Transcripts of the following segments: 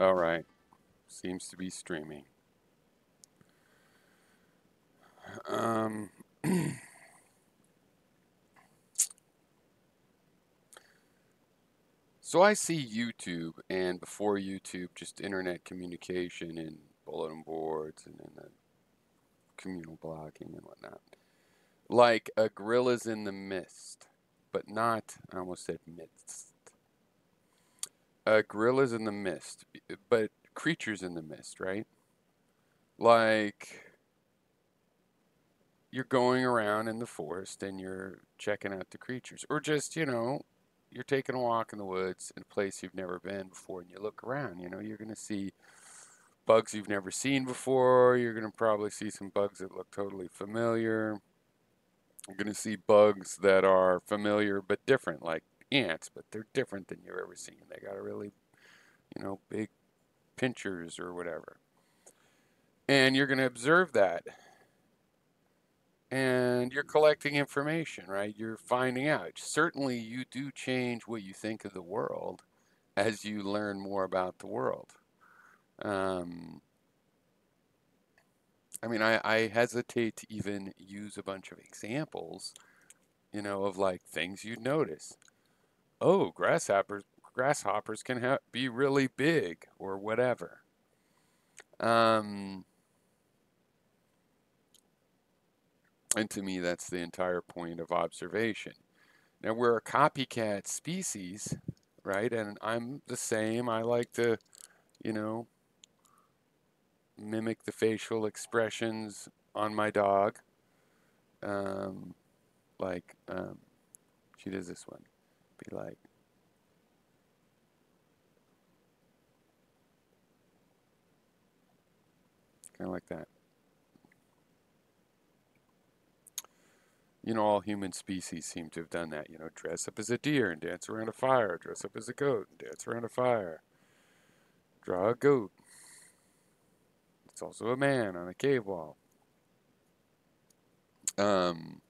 All right. Seems to be streaming. Um, so I see YouTube, and before YouTube, just internet communication and bulletin boards and then the communal blogging and whatnot. Like a gorilla's in the mist, but not, I almost said mist. A gorilla's in the mist, but creatures in the mist, right? Like you're going around in the forest and you're checking out the creatures, or just, you're taking a walk in the woods in a place you've never been before, and you look around, you're going to see bugs you've never seen before. You're going to probably see some bugs that look totally familiar. You're going to see bugs that are familiar but different, like ants, but they're different than you've ever seen. They got a really, big pinchers or whatever. And you're going to observe that, and you're collecting information, right? You're finding out. Certainly, you do change what you think of the world as you learn more about the world. Um, I mean, I hesitate to even use a bunch of examples, of like things you'd notice. Oh, grasshoppers can be really big or whatever. Um, and to me, that's the entire point of observation. Now, we're a copycat species, right? And I'm the same. I like to, you know, mimic the facial expressions on my dog. Um, like, she does this one. Be like, kind of like that. All human species seem to have done that. Dress up as a deer and dance around a fire. Dress up as a goat and dance around a fire. Draw a goat. It's also a man on a cave wall. Um,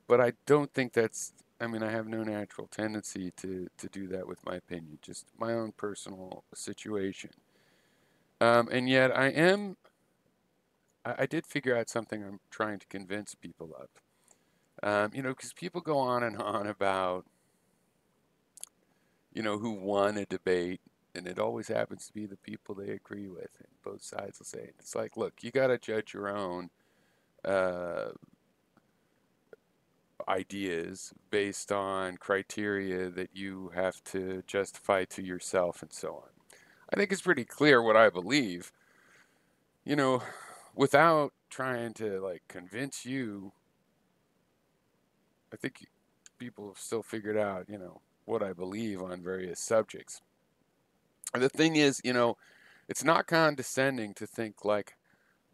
but I don't think that's. I mean, I have no natural tendency to do that with my opinion. Just my own personal situation. And yet, I did figure out something I'm trying to convince people of. Because people go on and on about who won a debate, and it always happens to be the people they agree with. And both sides will say it. It's like, look, you got to judge your own uh, ideas based on criteria that you have to justify to yourself and so on. I think it's pretty clear what I believe, you know, without trying to like convince you. I think people have still figured out, what I believe on various subjects. The thing is, it's not condescending to think like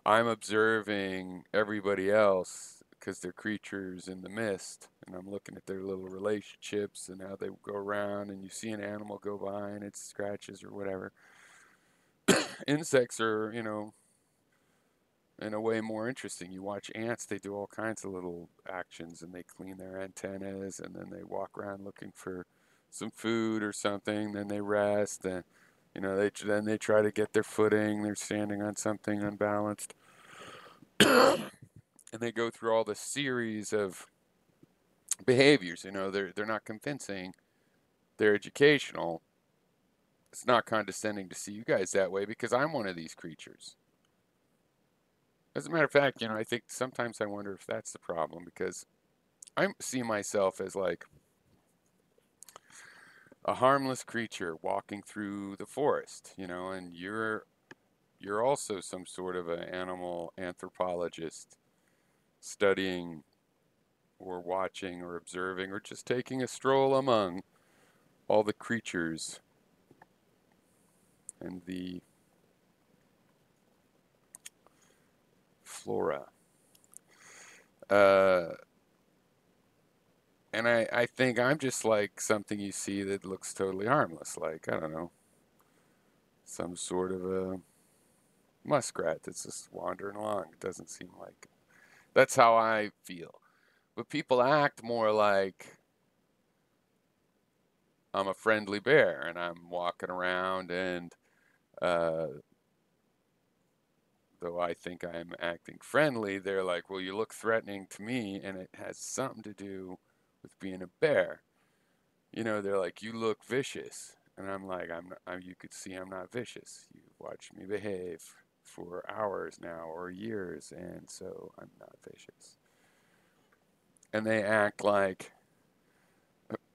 I'm observing everybody else because they're creatures in the mist, and I'm looking at their little relationships and how they go around, and you see an animal go by and it scratches or whatever. Insects are, in a way more interesting. You watch ants, they do all kinds of little actions, and they clean their antennas, and then they walk around looking for some food or something, then they rest, and they try to get their footing, they're standing on something unbalanced. And they go through all this series of behaviors. They're not convincing, they're educational. It's not condescending to see you guys that way because I'm one of these creatures. As a matter of fact, I think sometimes I wonder if that's the problem because I see myself as like a harmless creature walking through the forest, and you're also some sort of an animal anthropologist studying or watching or observing or just taking a stroll among all the creatures and the flora. Uh, and I think I'm just like something you see that looks totally harmless, like, I don't know, some sort of a muskrat that's just wandering along. It doesn't seem like. That's how I feel. But people act more like I'm a friendly bear and I'm walking around, and uh, though I think I'm acting friendly, they're like, well, you look threatening to me, and it has something to do with being a bear. They're like, you look vicious. And I'm like, you could see I'm not vicious. You watched me behave for hours now or years, and so I'm not vicious. And they act like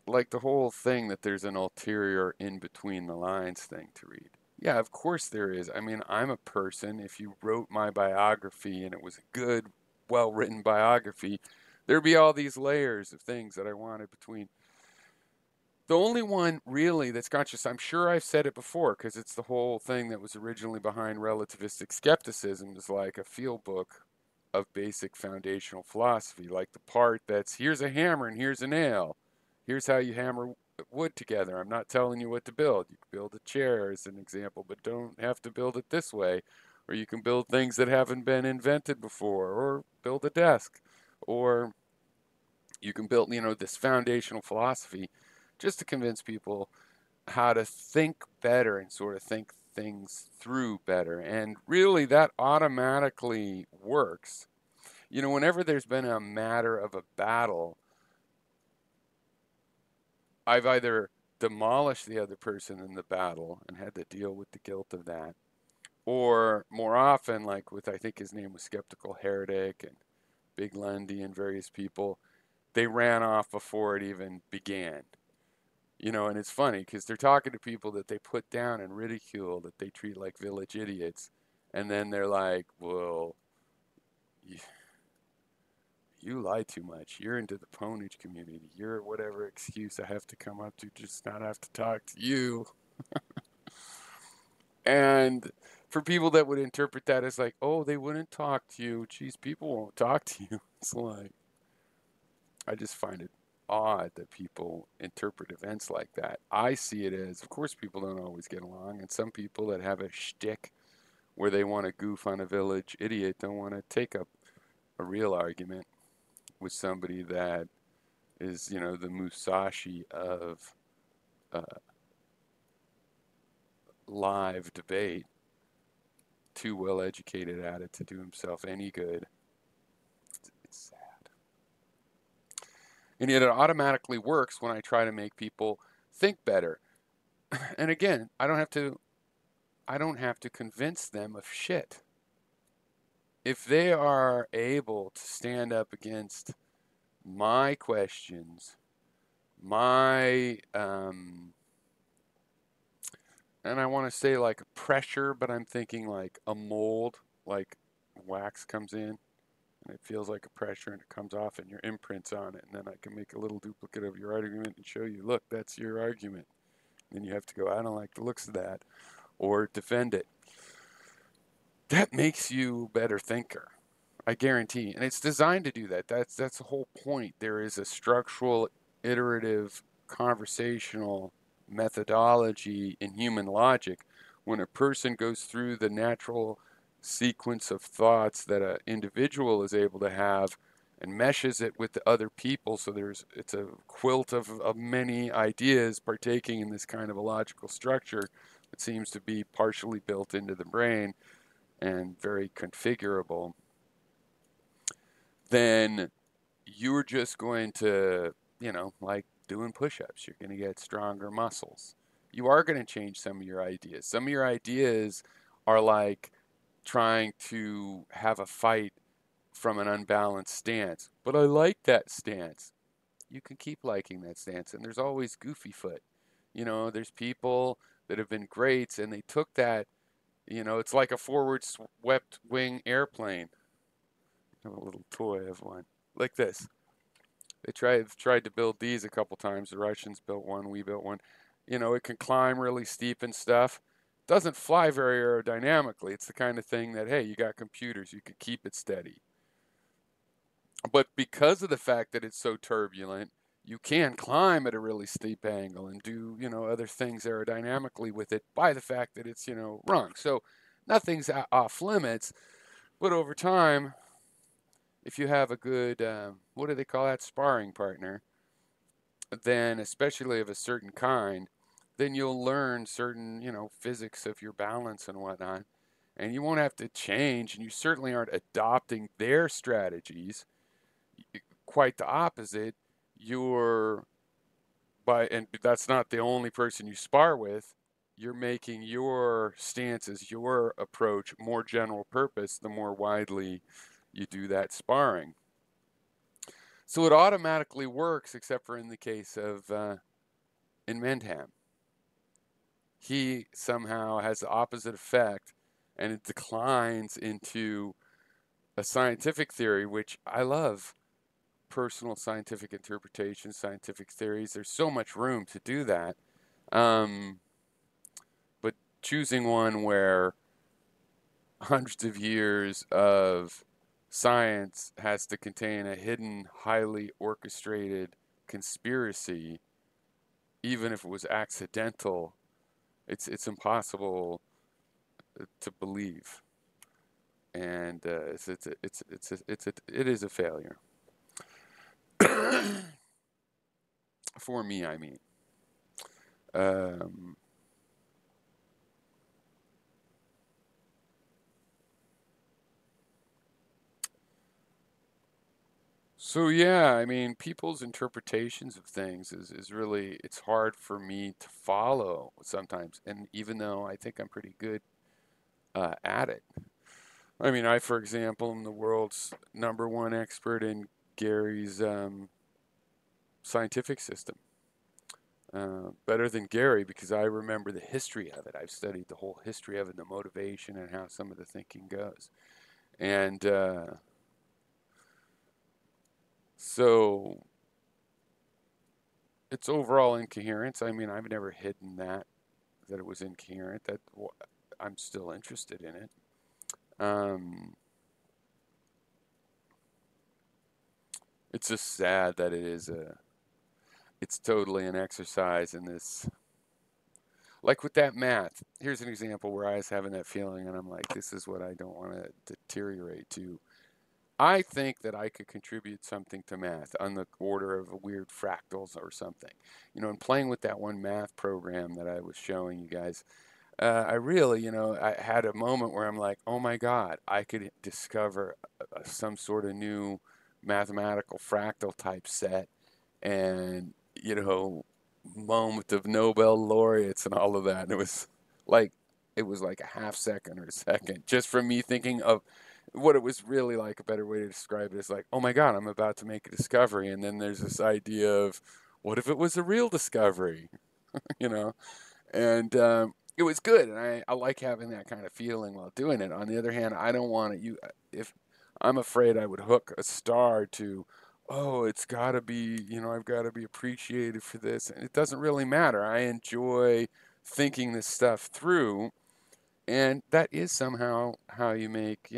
the whole thing that there's an ulterior in between the lines thing to read. Yeah, of course there is. I mean, I'm a person. If you wrote my biography and it was a good, well written biography, there'd be all these layers of things that I wanted between. The only one really that's conscious, I'm sure I've said it before, because it's the whole thing that was originally behind relativistic skepticism, is like a field book of basic foundational philosophy, like the part that's here's a hammer and here's a nail. Here's how you hammer wood together. I'm not telling you what to build. You can build a chair as an example, but don't have to build it this way. Or you can build things that haven't been invented before, or build a desk, or you can build, this foundational philosophy just to convince people how to think better and sort of think things through better. And really, that automatically works. Whenever there's been a matter of a battle, I've either demolished the other person in the battle and had to deal with the guilt of that, or more often, like with, I think his name was Skeptical Heretic and Big Lundy and various people, they ran off before it even began. And it's funny because they're talking to people that they put down and ridicule, that they treat like village idiots. And then they're like, well, you lie too much. You're into the ponage community. You're whatever excuse I have to come up to just not have to talk to you. And for people that would interpret that as like, oh, they wouldn't talk to you. Geez, people won't talk to you. It's like, I just find it odd that people interpret events like that. I see it as, of course, people don't always get along, and some people that have a shtick where they want to goof on a village idiot don't want to take up a real argument with somebody that is, the Musashi of uh, live debate, too well educated at it to do himself any good. It's sad. And yet it automatically works when I try to make people think better. And again, I don't have to convince them of shit. If they are able to stand up against my questions, my and I want to say like pressure, but I'm thinking like a mold, like wax comes in and it feels like a pressure and it comes off and your imprints on it, and then I can make a little duplicate of your argument and show you, look, that's your argument. And you have to go, I don't like the looks of that, or defend it. That makes you a better thinker. I guarantee. And it's designed to do that. That's the whole point. There is a structural, iterative, conversational methodology in human logic. When a person goes through the natural sequence of thoughts that an individual is able to have and meshes it with the other people, so it's a quilt of many ideas partaking in this kind of a logical structure that seems to be partially built into the brain and very configurable, then you're just going to, like doing push ups, you're going to get stronger muscles. You are going to change some of your ideas. Some of your ideas are like trying to have a fight from an unbalanced stance. But I like that stance. You can keep liking that stance. And there's always goofy foot. There's people that have been greats and they took that, it's like a forward swept wing airplane. I have a little toy of one like this. They tried to build these a couple times. The Russians built one. We built one. It can climb really steep and stuff. Doesn't fly very aerodynamically. It's the kind of thing that, hey, you got computers. You could keep it steady. But because of the fact that it's so turbulent, you can climb at a really steep angle and do, other things aerodynamically with it by the fact that it's, wrong. So nothing's off limits. But over time, if you have a good, what do they call that, sparring partner, then especially of a certain kind, then you'll learn certain, physics of your balance and whatnot. And you won't have to change, and you certainly aren't adopting their strategies. Quite the opposite. You're and that's not the only person you spar with. You're making your stances, your approach more general purpose the more widely you do that sparring. So it automatically works, except for in the case of in Mendham. He somehow has the opposite effect, and it declines into a scientific theory, which I love. Personal scientific interpretation, scientific theories. There's so much room to do that. But choosing one where hundreds of years of science has to contain a hidden, highly orchestrated conspiracy, even if it was accidental, it's impossible to believe, and it is a failure for me. I mean, um, so yeah, I mean, people's interpretations of things is really, it's hard for me to follow sometimes, and even though I think I'm pretty good at it. I mean, for example, am the world's #1 expert in Gary's scientific system. Better than Gary because I remember the history of it. I've studied the whole history of it, the motivation, and how some of the thinking goes. And so it's overall incoherence. I mean, I've never hidden that it was incoherent. That I'm still interested in it. It's just sad that it's totally an exercise in this. Like with that math, here's an example where I was having that feeling, and I'm like, this is what I don't want to deteriorate to. I think that I could contribute something to math on the order of a weird fractals or something. And playing with that one math program that I was showing you guys, I really, I had a moment where I'm like, oh my God, I could discover some sort of new mathematical fractal type set and, moment of Nobel laureates and all of that. And like, it was like a half second or a second just from me thinking of what it was really like. A better way to describe it is like, oh my God, I'm about to make a discovery. And then there's this idea of what if it was a real discovery, you know? And it was good. And I like having that kind of feeling while doing it. On the other hand, I don't want it. If I'm afraid I would hook a star to, oh, it's got to be, I've got to be appreciated for this. And it doesn't really matter. I enjoy thinking this stuff through. And that is somehow how you make,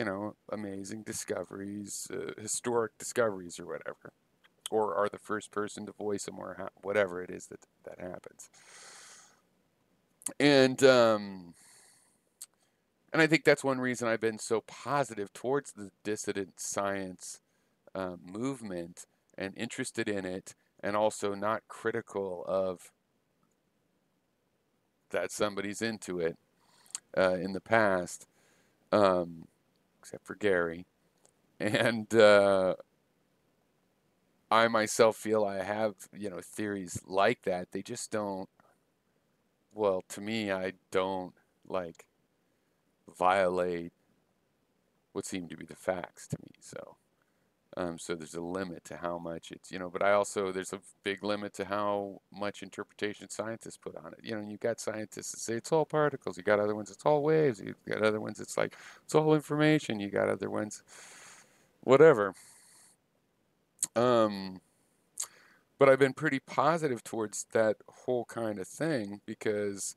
amazing discoveries, historic discoveries or whatever, or are the first person to voice them or whatever it is that happens. And I think that's one reason I've been so positive towards the dissident science movement and interested in it, and also not critical of that somebody's into it in the past, except for Gary. And I myself feel I have, theories like that. They just don't, well, to me, I don't like violate what seem to be the facts to me. So there's a limit to how much it's, but there's a big limit to how much interpretation scientists put on it. You've got scientists that say it's all particles. You got other ones, it's all waves. You got other ones, it's like, it's all information. You got other ones, whatever. But I've been pretty positive towards that whole kind of thing because,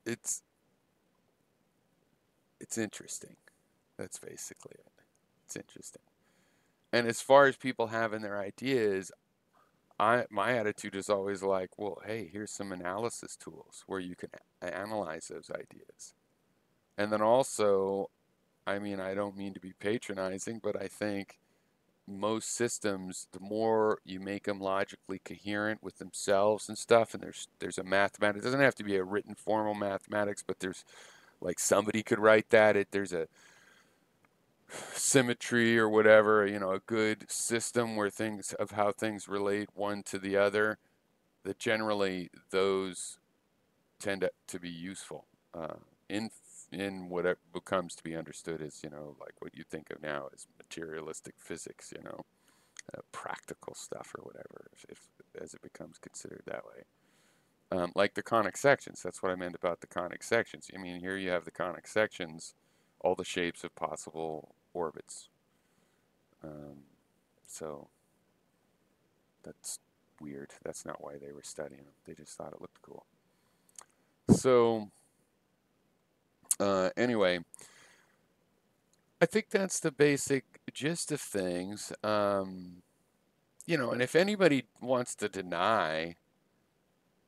it's interesting. That's basically it. It's interesting. And as far as people having their ideas, my attitude is always like, well, hey, here's some analysis tools where you can analyze those ideas. And then also, I mean, I don't mean to be patronizing, but I think most systems, the more you make them logically coherent with themselves and stuff, and there's a mathematics. It doesn't have to be a written formal mathematics, but there's like somebody could write that. There's a symmetry or whatever, a good system where things of how things relate one to the other. That generally those tend to be useful in what becomes to be understood as like what you think of now as materialistic physics, practical stuff or whatever, if as it becomes considered that way. Like the conic sections, that's what I meant about the conic sections. I mean, here you have the conic sections, all the shapes of possible orbits. So that's weird. That's not why they were studying them. They just thought it looked cool. So anyway, I think that's the basic gist of things. And if anybody wants to deny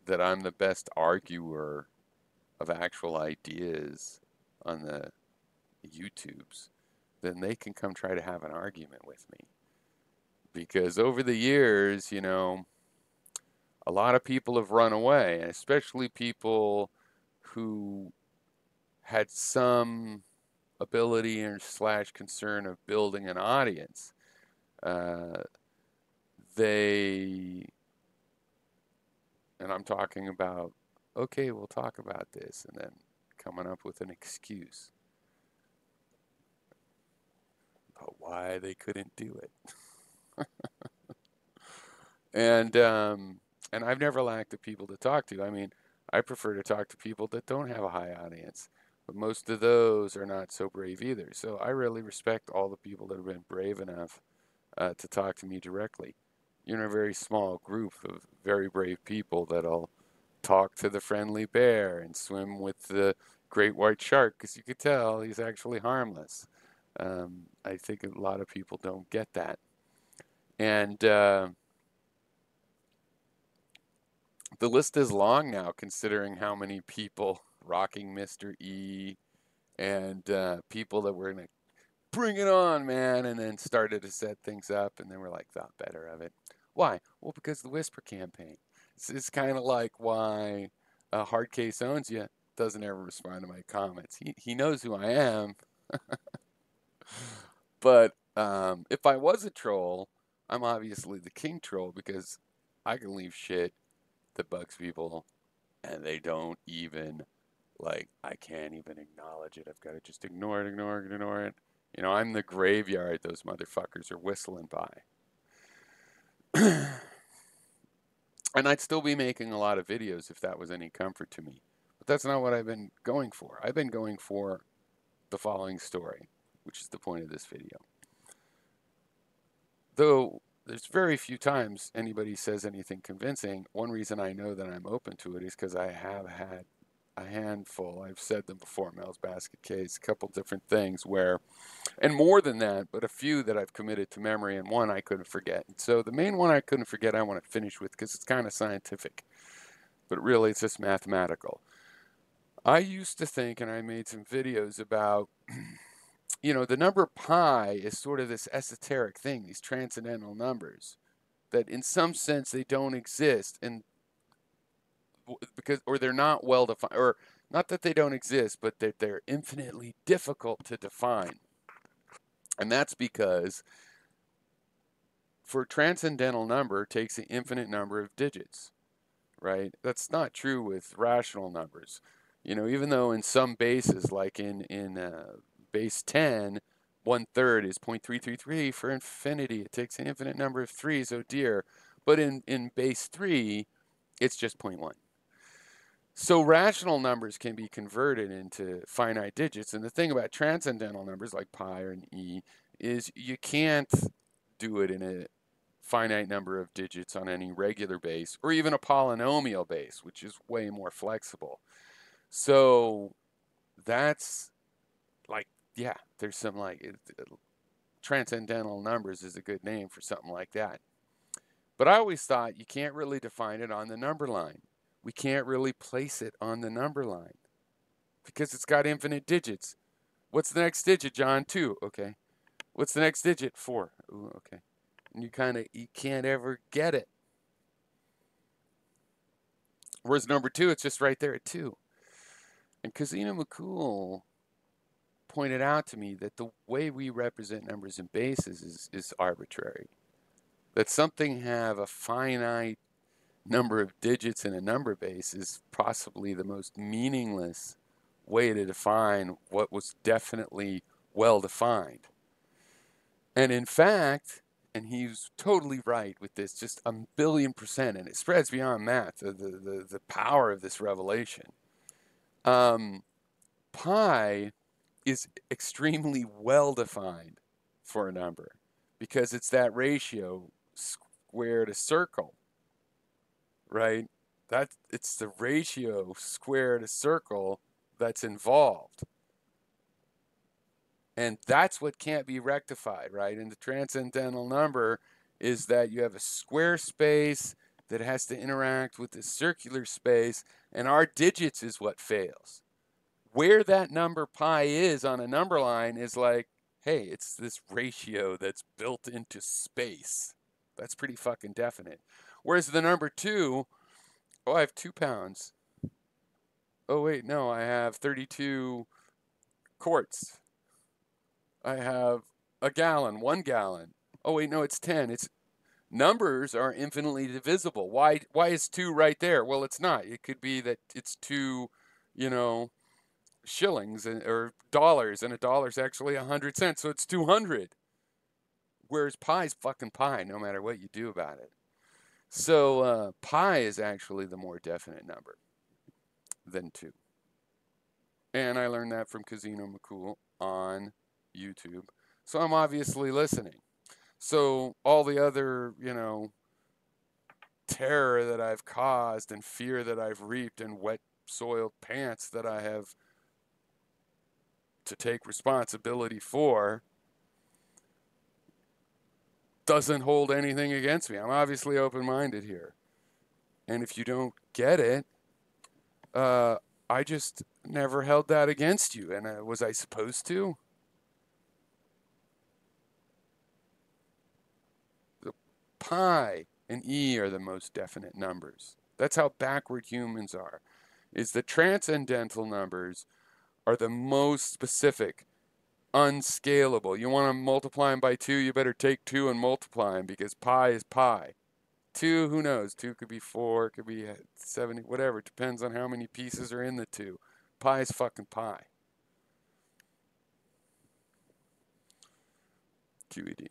that I'm the best arguer of actual ideas on the YouTubes, then they can come try to have an argument with me. Because over the years, a lot of people have run away, and especially people who had some ability or / concern of building an audience. And I'm talking about, okay, we'll talk about this, and then coming up with an excuse about why they couldn't do it. And I've never lacked the people to talk to. I mean, I prefer to talk to people that don't have a high audience, but most of those are not so brave either. So I really respect all the people that have been brave enough to talk to me directly. You're in a very small group of very brave people that'll talk to the friendly bear and swim with the great white shark because you could tell he's actually harmless. I think a lot of people don't get that. And the list is long now, considering how many people rocking Mr. E and people that were going to bring it on, man, and then started to set things up, and then we're like, thought better of it. Why? Well, because the Whisper campaign. It's kind of like why Hard Case Owns You doesn't ever respond to my comments. He knows who I am. But if I was a troll, I'm obviously the king troll because I can leave shit that bugs people and they don't even, like, I can't even acknowledge it. I've got to just ignore it. I'm the graveyard those motherfuckers are whistling by. And I'd still be making a lot of videos if that was any comfort to me. But that's not what I've been going for. I've been going for the following story, which is the point of this video. Though there's very few times anybody says anything convincing, one reason I know that I'm open to it is because I have had a handful, I've said them before, Mel's Basket Case, a couple different things where, and more than that, but a few that I've committed to memory, and one I couldn't forget. And so the main one I couldn't forget I want to finish with because it's kind of scientific, but really it's just mathematical. I used to think, and I made some videos about, the number pi is sort of this esoteric thing, these transcendental numbers, that in some sense they don't exist, and or they're not well defined, or not that they don't exist, but that they're infinitely difficult to define. And that's because for a transcendental number takes an infinite number of digits, right? That's not true with rational numbers. Even though in some bases, like in base 10, 1/3 is 0.333 for infinity. It takes an infinite number of threes, oh dear. But in base 3, it's just 0.1. So rational numbers can be converted into finite digits. And the thing about transcendental numbers like pi or an e is you can't do it in a finite number of digits on any regular base or even a polynomial base, which is way more flexible. So that's like, yeah, there's some transcendental numbers is a good name for something like that. But I always thought you can't really define it on the number line. We can't really place it on the number line because it's got infinite digits. What's the next digit, John? 2. Okay. What's the next digit? 4. Ooh, okay. And you can't ever get it. Whereas number 2, it's just right there at 2. And Casino McCool pointed out to me that the way we represent numbers and bases is arbitrary. That something have a finite number of digits in a number base is possibly the most meaningless way to define what was definitely well defined. And in fact, and he's totally right with this, just a billion%, and it spreads beyond math, the power of this revelation. Pi is extremely well defined for a number because it's that ratio square to circle, right? It's the ratio square to circle that's involved. And that's what can't be rectified, right? And the transcendental number is that you have a square space that has to interact with the circular space, and our digits is what fails. Where that number pi is on a number line is like, hey, it's this ratio that's built into space. That's pretty fucking definite. Whereas the number 2, oh, I have 2 pounds. Oh, wait, no, I have 32 quarts. I have a gallon, 1 gallon. Oh, wait, no, it's 10. It's numbers are infinitely divisible. Why is 2 right there? Well, it's not. It could be that it's 2, shillings or dollars, and a dollar's actually 100 cents, so it's 200. Whereas pi's fucking pi, no matter what you do about it. So pi is actually the more definite number than 2. And I learned that from Casino McCool on YouTube. So I'm obviously listening. So all the other, terror that I've caused and fear that I've reaped and wet soiled pants that I have to take responsibility for doesn't hold anything against me. I'm obviously open-minded here. And if you don't get it, I just never held that against you. And was I supposed to? The pi and e are the most definite numbers. That's how backward humans are. Is the transcendental numbers are the most specific, unscalable. You want to multiply them by 2, you better take 2 and multiply them because pi is pi. 2, who knows? 2 could be 4, could be 70, whatever. It depends on how many pieces are in the 2. Pi is fucking pi. QED.